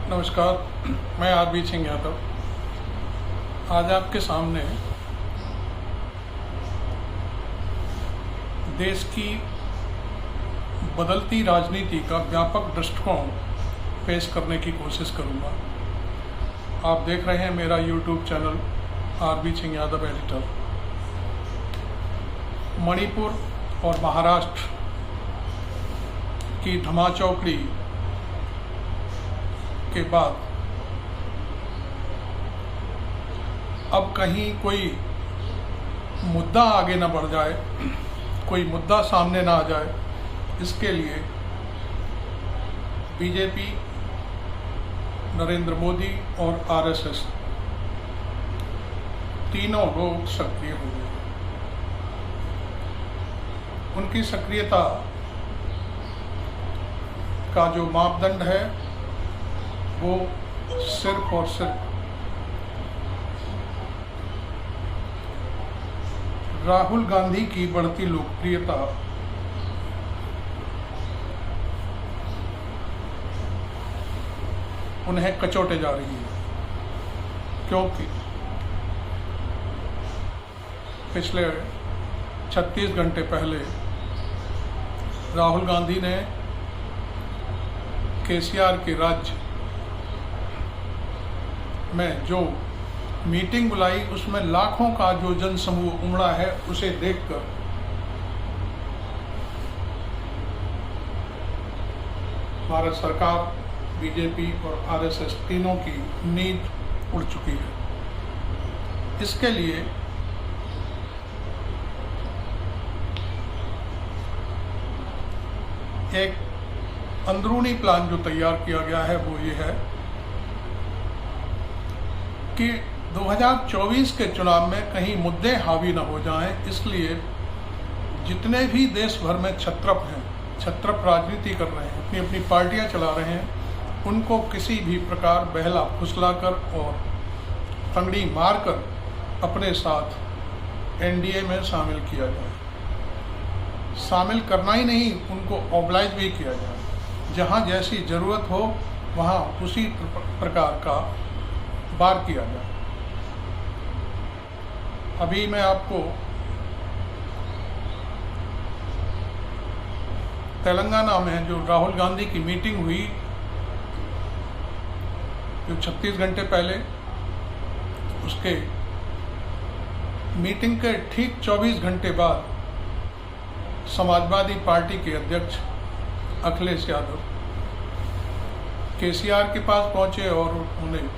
नमस्कार, मैं आरबी सिंह यादव आज आपके सामने देश की बदलती राजनीति का व्यापक दृष्टिकोण पेश करने की कोशिश करूंगा। आप देख रहे हैं मेरा YouTube channel RB Singh Yadav editor. Manipur और महाराष्ट्र की धमाचौकड़ी के बाद अब कहीं कोई मुद्दा आगे न बढ़ जाए, कोई मुद्दा सामने ना आ जाए, इसके लिए बीजेपी, नरेंद्र मोदी और आरएसएस तीनों लोग सक्रिय हो गए। उनकी सक्रियता का जो मापदंड है वो सिर्फ और सिर्फ राहुल गांधी की बढ़ती लोकप्रियता उन्हें कचोटे जा रही है, क्योंकि पिछले 36 घंटे पहले राहुल गांधी ने केसीआर के राज्य में जो मीटिंग बुलाई, उसमें लाखों का जो जनसमूह उमड़ा है, उसे देखकर भारत सरकार, बीजेपी और आरएसएस तीनों की नींद उड़ चुकी है। इसके लिए एक अंदरूनी प्लान जो तैयार किया गया है वो ये है कि 2024 के चुनाव में कहीं मुद्दे हावी न हो जाएं, इसलिए जितने भी देश भर में छत्रप राजनीति कर रहे हैं, अपनी अपनी पार्टियां चला रहे हैं, उनको किसी भी प्रकार बहला फुसलाकर और तंगड़ी मारकर अपने साथ एनडीए में शामिल किया जाए। शामिल करना ही नहीं, उनको ऑब्लाइज भी किया जाए। जहां जैसी जरूरत हो वहां उसी प्रकार का बार किया जाए। अभी मैं आपको तेलंगाना में जो राहुल गांधी की मीटिंग हुई, जो 36 घंटे पहले, उसके मीटिंग के ठीक 24 घंटे बाद समाजवादी पार्टी के अध्यक्ष अखिलेश यादव केसीआर के पास पहुंचे और उन्हें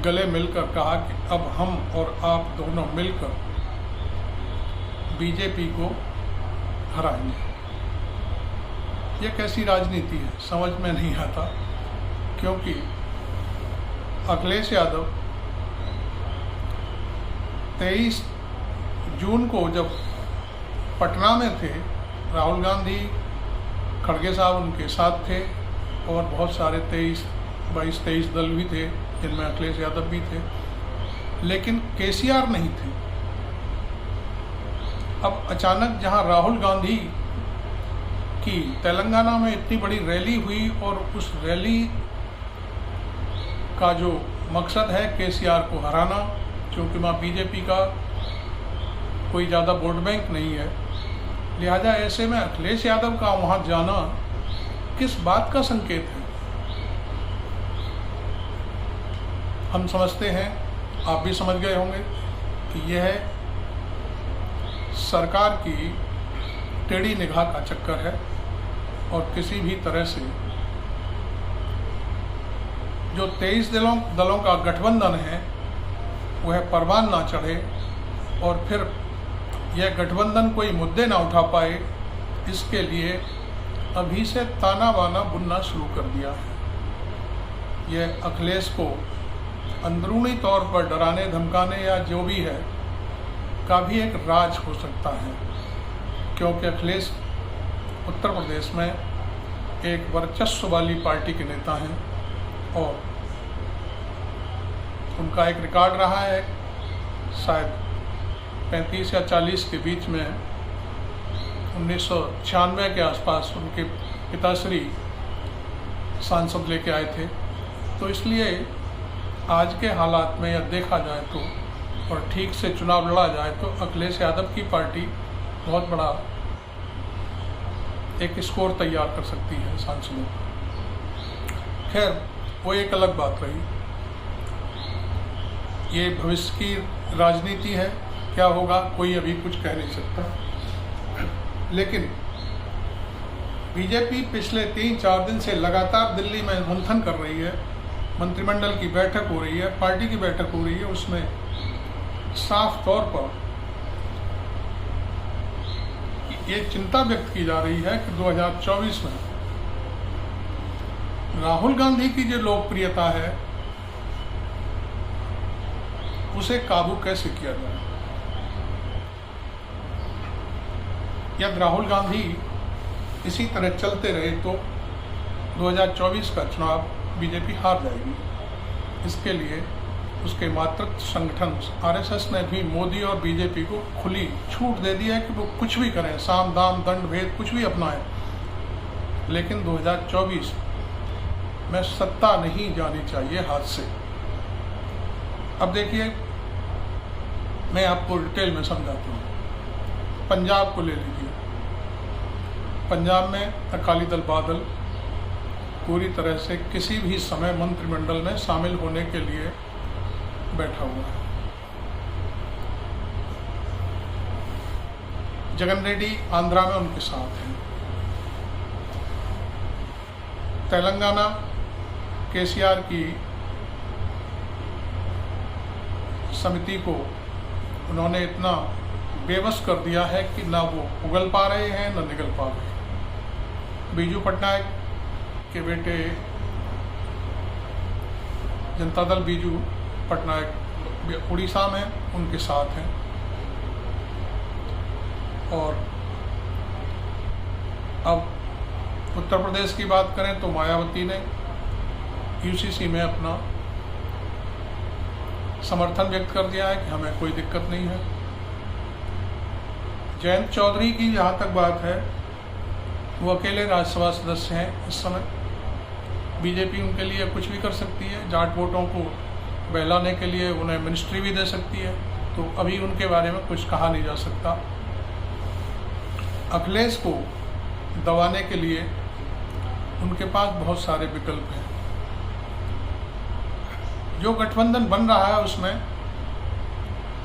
गले मिलकर कहा कि अब हम और आप दोनों मिलकर बीजेपी को हराएंगे। ये कैसी राजनीति है, समझ में नहीं आता, क्योंकि अखिलेश यादव 23 जून को जब पटना में थे, राहुल गांधी, खड़गे साहब उनके साथ थे और बहुत सारे 22-23 दल भी थे, जिनमें अखिलेश यादव भी थे, लेकिन केसीआर नहीं थे। अब अचानक जहां राहुल गांधी की तेलंगाना में इतनी बड़ी रैली हुई और उस रैली का जो मकसद है केसीआर को हराना, क्योंकि वहाँ बीजेपी का कोई ज़्यादा वोट बैंक नहीं है, लिहाजा ऐसे में अखिलेश यादव का वहाँ जाना किस बात का संकेत है? हम समझते हैं, आप भी समझ गए होंगे कि यह सरकार की टेढ़ी निगाह का चक्कर है और किसी भी तरह से जो 23 दलों का गठबंधन है वह परवान ना चढ़े और फिर यह गठबंधन कोई मुद्दे ना उठा पाए, इसके लिए अभी से ताना बाना बुनना शुरू कर दिया है। यह अखिलेश को अंदरूनी तौर पर डराने धमकाने या जो भी है का भी एक राज हो सकता है, क्योंकि अखिलेश उत्तर प्रदेश में एक वर्चस्व वाली पार्टी के नेता हैं और उनका एक रिकॉर्ड रहा है, शायद 35 या 40 के बीच में 1996 के आसपास उनके पिताश्री सांसद लेके आए थे तो इसलिए आज के हालात में यह देखा जाए तो और ठीक से चुनाव लड़ा जाए तो अखिलेश यादव की पार्टी बहुत बड़ा एक स्कोर तैयार कर सकती है सांसदों का। खैर वो एक अलग बात रही, ये भविष्य की राजनीति है, क्या होगा कोई अभी कुछ कह नहीं सकता। लेकिन बीजेपी पिछले 3-4 दिन से लगातार दिल्ली में मंथन कर रही है, मंत्रिमंडल की बैठक हो रही है, पार्टी की बैठक हो रही है, उसमें साफ तौर पर ये चिंता व्यक्त की जा रही है कि 2024 में राहुल गांधी की जो लोकप्रियता है उसे काबू कैसे किया जाए। यदि राहुल गांधी इसी तरह चलते रहे तो 2024 का चुनाव बीजेपी हार जाएगी। इसके लिए उसके मातृत्व संगठन आरएसएस ने भी मोदी और बीजेपी को खुली छूट दे दी है कि वो कुछ भी करें, साम दाम दंड भेद कुछ भी अपनाएं, लेकिन 2024 में सत्ता नहीं जानी चाहिए हाथ से। अब देखिए, मैं आपको डिटेल में समझाता हूँ। पंजाब को ले लीजिए। पंजाब में अकाली दल बादल पूरी तरह से किसी भी समय मंत्रिमंडल में शामिल होने के लिए बैठा हुआ है। जगन रेड्डी आंध्रा में उनके साथ हैं। तेलंगाना केसीआर की समिति को उन्होंने इतना बेबस कर दिया है कि ना वो उगल पा रहे हैं ना निगल पा रहे हैं। बीजू पटनायक के बेटे जनता दल बीजू पटनायक उड़ीसा में उनके साथ हैं। और अब उत्तर प्रदेश की बात करें तो मायावती ने यूसीसी में अपना समर्थन व्यक्त कर दिया है कि हमें कोई दिक्कत नहीं है। जयंत चौधरी की जहाँ तक बात है, वो अकेले राज्यसभा सदस्य हैं इस समय। बीजेपी उनके लिए कुछ भी कर सकती है, जाट वोटों को बहलाने के लिए उन्हें मिनिस्ट्री भी दे सकती है, तो अभी उनके बारे में कुछ कहा नहीं जा सकता। अखिलेश को दबाने के लिए उनके पास बहुत सारे विकल्प हैं। जो गठबंधन बन रहा है उसमें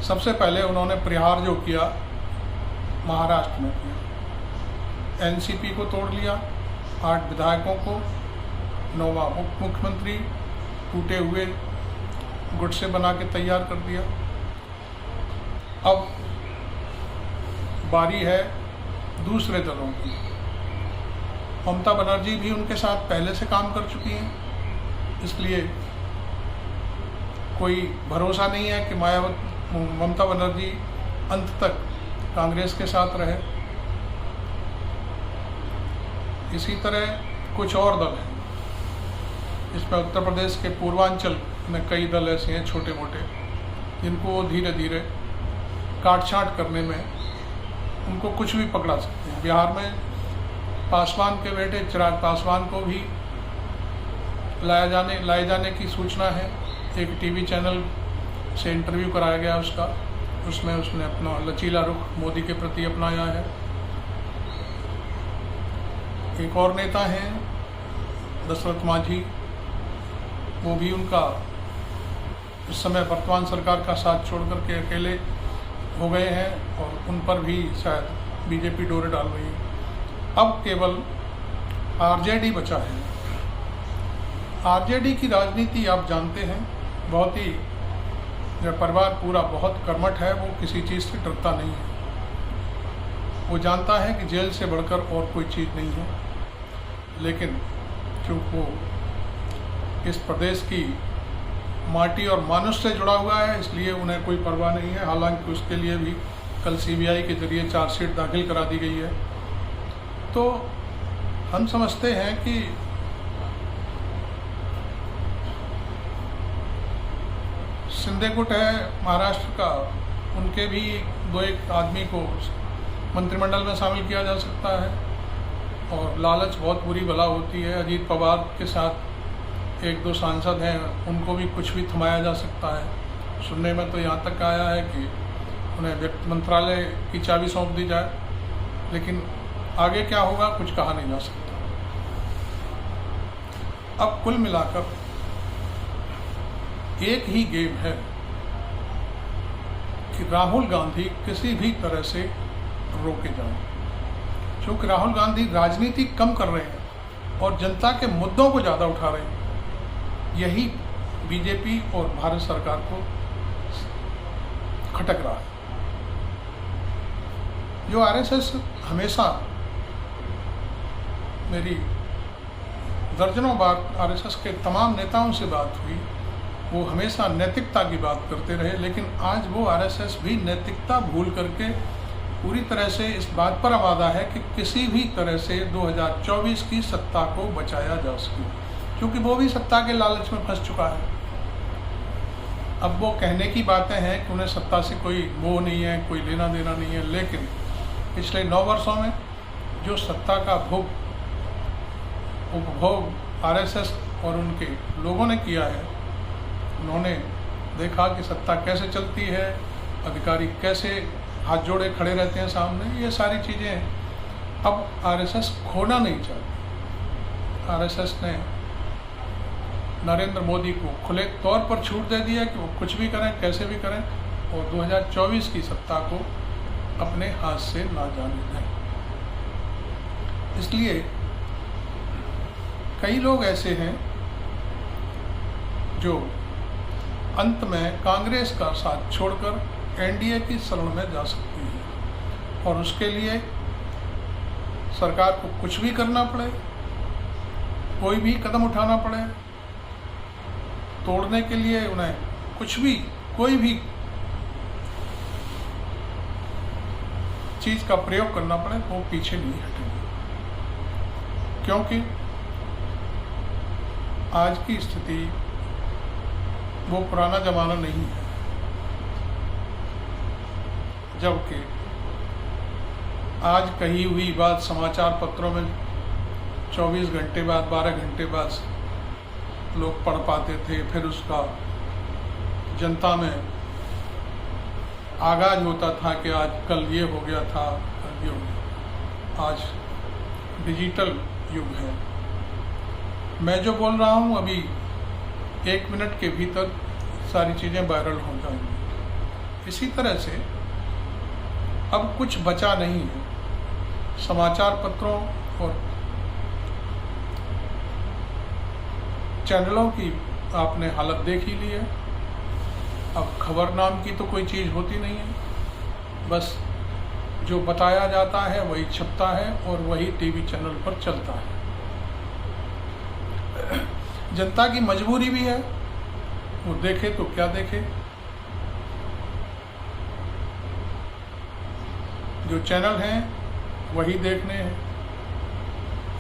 सबसे पहले उन्होंने प्रहार जो किया महाराष्ट्र में किया, एनसीपी को तोड़ लिया, 8 विधायकों को, 9वां मुख्यमंत्री टूटे हुए गुट से बना के तैयार कर दिया। अब बारी है दूसरे दलों की। ममता बनर्जी भी उनके साथ पहले से काम कर चुकी हैं, इसलिए कोई भरोसा नहीं है कि ममता बनर्जी अंत तक कांग्रेस के साथ रहे। इसी तरह कुछ और दल हैं, इसमें उत्तर प्रदेश के पूर्वांचल में कई दल ऐसे हैं छोटे मोटे, जिनको धीरे धीरे काट छांट करने में उनको कुछ भी पकड़ा सकते हैं। बिहार में पासवान के बेटे चिराग पासवान को भी लाए जाने की सूचना है। एक टीवी चैनल से इंटरव्यू कराया गया उसका, उसमें उसने अपना लचीला रुख मोदी के प्रति अपनाया है। एक और नेता हैं दशरथ मांझी, वो भी उनका इस समय वर्तमान सरकार का साथ छोड़ करके अकेले हो गए हैं और उन पर भी शायद बीजेपी डोरे डाल रही है। अब केवल आरजेडी बचा है। आरजेडी की राजनीति आप जानते हैं, बहुत ही परिवार पूरा बहुत कर्मठ है, वो किसी चीज़ से डरता नहीं है। वो जानता है कि जेल से बढ़कर और कोई चीज़ नहीं है, लेकिन क्योंकि वो इस प्रदेश की माटी और मानुष से जुड़ा हुआ है, इसलिए उन्हें कोई परवाह नहीं है। हालांकि उसके लिए भी कल सीबीआई के जरिए चार्जशीट दाखिल करा दी गई है। तो हम समझते हैं कि शिंदे गुट है महाराष्ट्र का, उनके भी 2-1 आदमी को मंत्रिमंडल में शामिल किया जा सकता है। और लालच बहुत बुरी बला होती है। अजीत पवार के साथ एक दो सांसद हैं, उनको भी कुछ भी थमाया जा सकता है। सुनने में तो यहाँ तक आया है कि उन्हें वित्त मंत्रालय की चाबी सौंप दी जाए, लेकिन आगे क्या होगा कुछ कहा नहीं जा सकता। अब कुल मिलाकर एक ही गेम है कि राहुल गांधी किसी भी तरह से रोके जाएं, क्योंकि राहुल गांधी राजनीति कम कर रहे हैं और जनता के मुद्दों को ज़्यादा उठा रहे हैं। यही बीजेपी और भारत सरकार को खटक रहा है। जो आरएसएस, हमेशा मेरी दर्जनों बार आरएसएस के तमाम नेताओं से बात हुई, वो हमेशा नैतिकता की बात करते रहे, लेकिन आज वो आरएसएस भी नैतिकता भूल करके पूरी तरह से इस बात पर आमादा है कि किसी भी तरह से 2024 की सत्ता को बचाया जा सके, क्योंकि वो भी सत्ता के लालच में फंस चुका है। अब वो कहने की बातें हैं कि उन्हें सत्ता से कोई मोह नहीं है, कोई लेना देना नहीं है, लेकिन पिछले 9 वर्षों में जो सत्ता का उपभोग आरएसएस और उनके लोगों ने किया है, उन्होंने देखा कि सत्ता कैसे चलती है, अधिकारी कैसे हाथ जोड़े खड़े रहते हैं सामने, ये सारी चीज़ें अब आरएसएस खोना नहीं चाहती। आरएसएस ने नरेंद्र मोदी को खुले तौर पर छूट दे दिया कि वो कुछ भी करें, कैसे भी करें, और 2024 की सत्ता को अपने हाथ से ना जाने दें। इसलिए कई लोग ऐसे हैं जो अंत में कांग्रेस का साथ छोड़कर एनडीए की शरण में जा सकती है, और उसके लिए सरकार को कुछ भी करना पड़े, कोई भी कदम उठाना पड़े, तोड़ने के लिए उन्हें कुछ भी, कोई भी चीज़ का प्रयोग करना पड़े, वो पीछे नहीं हटेंगे। क्योंकि आज की स्थिति वो पुराना ज़माना नहीं है, जबकि आज कही हुई बात समाचार पत्रों में 24 घंटे बाद, 12 घंटे बाद लोग पढ़ पाते थे, फिर उसका जनता में आगाज होता था कि आज कल ये हो गया था, कल ये हो गया। आज डिजिटल युग है। मैं जो बोल रहा हूँ अभी 1 मिनट के भीतर सारी चीज़ें वायरल हो जाएंगी। इसी तरह से अब कुछ बचा नहीं है। समाचार पत्रों और चैनलों की आपने हालत देख ही ली है। अब खबर नाम की तो कोई चीज़ होती नहीं है, बस जो बताया जाता है वही छपता है और वही टीवी चैनल पर चलता है। जनता की मजबूरी भी है, वो देखे तो क्या देखे। जो चैनल हैं वही देखने हैं।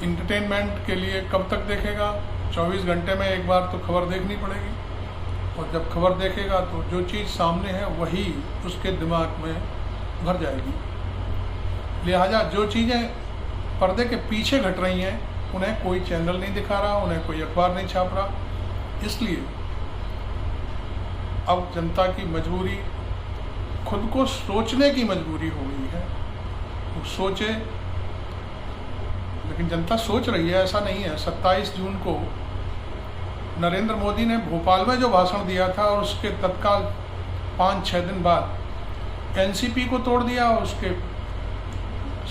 इंटरटेनमेंट के लिए कब तक देखेगा? 24 घंटे में एक बार तो खबर देखनी पड़ेगी, और जब खबर देखेगा तो जो चीज़ सामने है वही उसके दिमाग में भर जाएगी। लिहाजा जो चीज़ें पर्दे के पीछे घट रही हैं उन्हें कोई चैनल नहीं दिखा रहा, उन्हें कोई अखबार नहीं छाप रहा। इसलिए अब जनता की मजबूरी, खुद को सोचने की मजबूरी हो गई है। वो सोचे, लेकिन जनता सोच रही है, ऐसा नहीं है। 27 जून को नरेंद्र मोदी ने भोपाल में जो भाषण दिया था और उसके तत्काल 5-6 दिन बाद एनसीपी को तोड़ दिया और उसके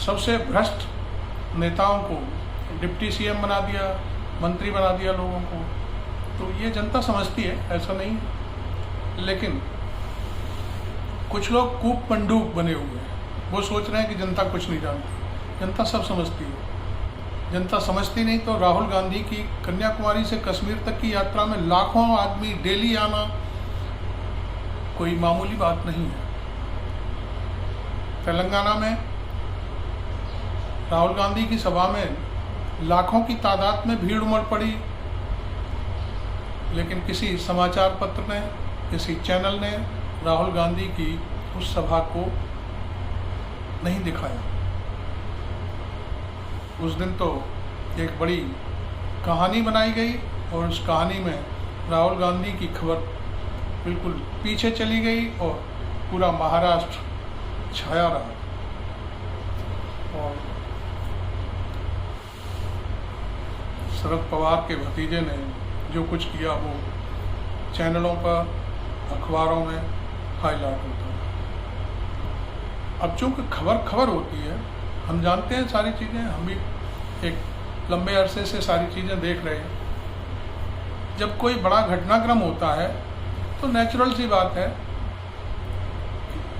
सबसे भ्रष्ट नेताओं को डिप्टी सीएम बना दिया, मंत्री बना दिया लोगों को। तो ये जनता समझती है, ऐसा नहीं है। लेकिन कुछ लोग कूप मंडूक बने हुए हैं, वो सोच रहे हैं कि जनता कुछ नहीं जानती। जनता सब समझती है। जनता समझती नहीं तो राहुल गांधी की कन्याकुमारी से कश्मीर तक की यात्रा में लाखों आदमी डेली आना कोई मामूली बात नहीं है। तेलंगाना में राहुल गांधी की सभा में लाखों की तादाद में भीड़ उमड़ पड़ी, लेकिन किसी समाचार पत्र ने, किसी चैनल ने राहुल गांधी की उस सभा को नहीं दिखाया। उस दिन तो एक बड़ी कहानी बनाई गई और उस कहानी में राहुल गांधी की खबर बिल्कुल पीछे चली गई और पूरा महाराष्ट्र छाया रहा। और शरद पवार के भतीजे ने जो कुछ किया वो चैनलों पर, अखबारों में हाईलाइट होता है। अब चूँकि खबर होती है, हम जानते हैं सारी चीज़ें, हम भी एक लंबे अरसे से सारी चीज़ें देख रहे हैं। जब कोई बड़ा घटनाक्रम होता है तो नेचुरल सी बात है,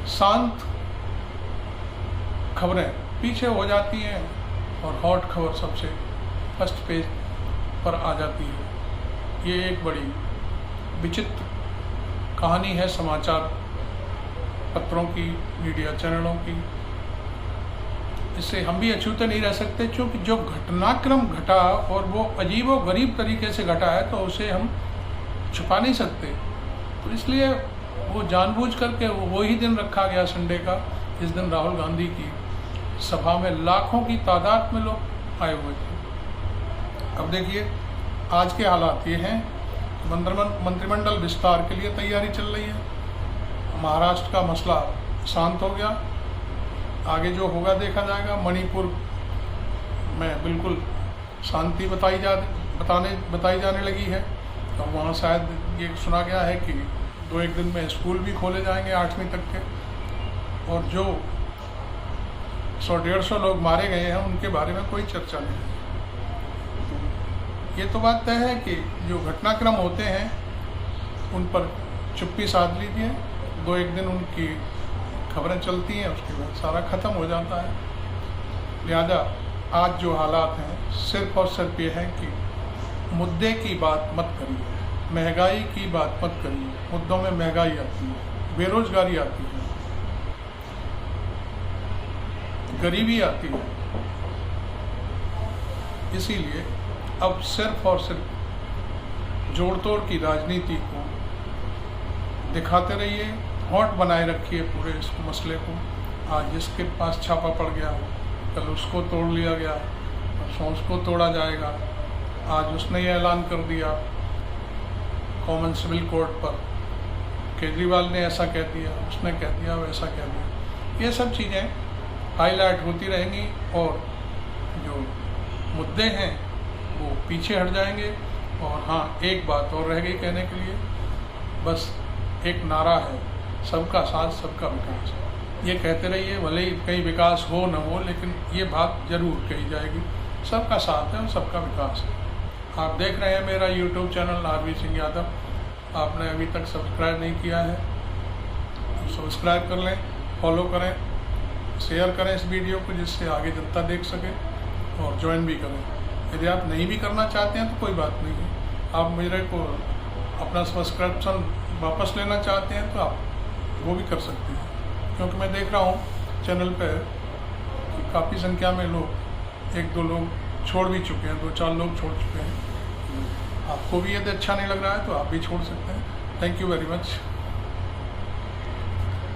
शांत खबरें पीछे हो जाती हैं और हॉट खबर सबसे फर्स्ट पेज पर आ जाती है। ये एक बड़ी विचित्र कहानी है समाचार पत्रों की, मीडिया चैनलों की। इससे हम भी अछूते नहीं रह सकते, क्योंकि जो घटनाक्रम घटा और वो अजीब व गरीब तरीके से घटा है तो उसे हम छुपा नहीं सकते। तो इसलिए वो जानबूझ करके वही दिन रखा गया संडे का। इस दिन राहुल गांधी की सभा में लाखों की तादाद में लोग आए हुए थे। अब देखिए आज के हालात ये हैं, मंत्रिमंडल विस्तार के लिए तैयारी चल रही है। महाराष्ट्र का मसला शांत हो गया, आगे जो होगा देखा जाएगा। मणिपुर में बिल्कुल शांति बताई जाने लगी है और वहाँ शायद ये सुना गया है कि 2-1 दिन में स्कूल भी खोले जाएंगे 8वीं तक के। और जो 100-150 लोग मारे गए हैं उनके बारे में कोई चर्चा नहीं है। ये तो बात तय है कि जो घटनाक्रम होते हैं उन पर चुप्पी साध लीजिए, 2-1 दिन उनकी खबरें चलती हैं, उसके बाद सारा ख़त्म हो जाता है। लिहाजा आज जो हालात हैं सिर्फ और सिर्फ ये है कि मुद्दे की बात मत करिए, महंगाई की बात मत करिए। मुद्दों में महंगाई आती है, बेरोजगारी आती है, गरीबी आती है। इसीलिए अब सिर्फ और सिर्फ जोड़ तोड़ की राजनीति को दिखाते रहिए, हॉट बनाए रखिए पूरे इस मसले को। आज जिसके पास छापा पड़ गया, कल उसको तोड़ लिया गया, परसों उसको तोड़ा जाएगा। आज उसने ये ऐलान कर दिया कॉमन सिविल कोर्ट पर, केजरीवाल ने ऐसा कह दिया, उसने कह दिया, वैसा कह दिया। ये सब चीज़ें हाईलाइट होती रहेंगी और जो मुद्दे हैं वो पीछे हट जाएंगे। और हाँ, एक बात और रह गई कहने के लिए, बस एक नारा है, सबका साथ सबका विकास। ये कहते रहिए, भले ही कहीं विकास हो न हो, लेकिन ये बात जरूर कही जाएगी, सबका साथ है और सबका विकास है। आप देख रहे हैं मेरा YouTube channel RV Singh Yadav. आपने अभी तक सब्सक्राइब नहीं किया है तो सब्सक्राइब कर लें, फॉलो करें, शेयर करें इस वीडियो को, जिससे आगे जनता देख सके, और ज्वाइन भी करें। यदि आप नहीं भी करना चाहते हैं तो कोई बात नहीं है, आप मेरे को अपना सब्सक्रिप्शन वापस लेना चाहते हैं तो आप वो भी कर सकते हैं। क्योंकि मैं देख रहा हूँ चैनल पर कि काफ़ी संख्या में लोग, 1-2 लोग छोड़ भी चुके हैं, 2-4 लोग छोड़ चुके हैं। आपको भी यदि अच्छा नहीं लग रहा है तो आप भी छोड़ सकते हैं। Thank you very much.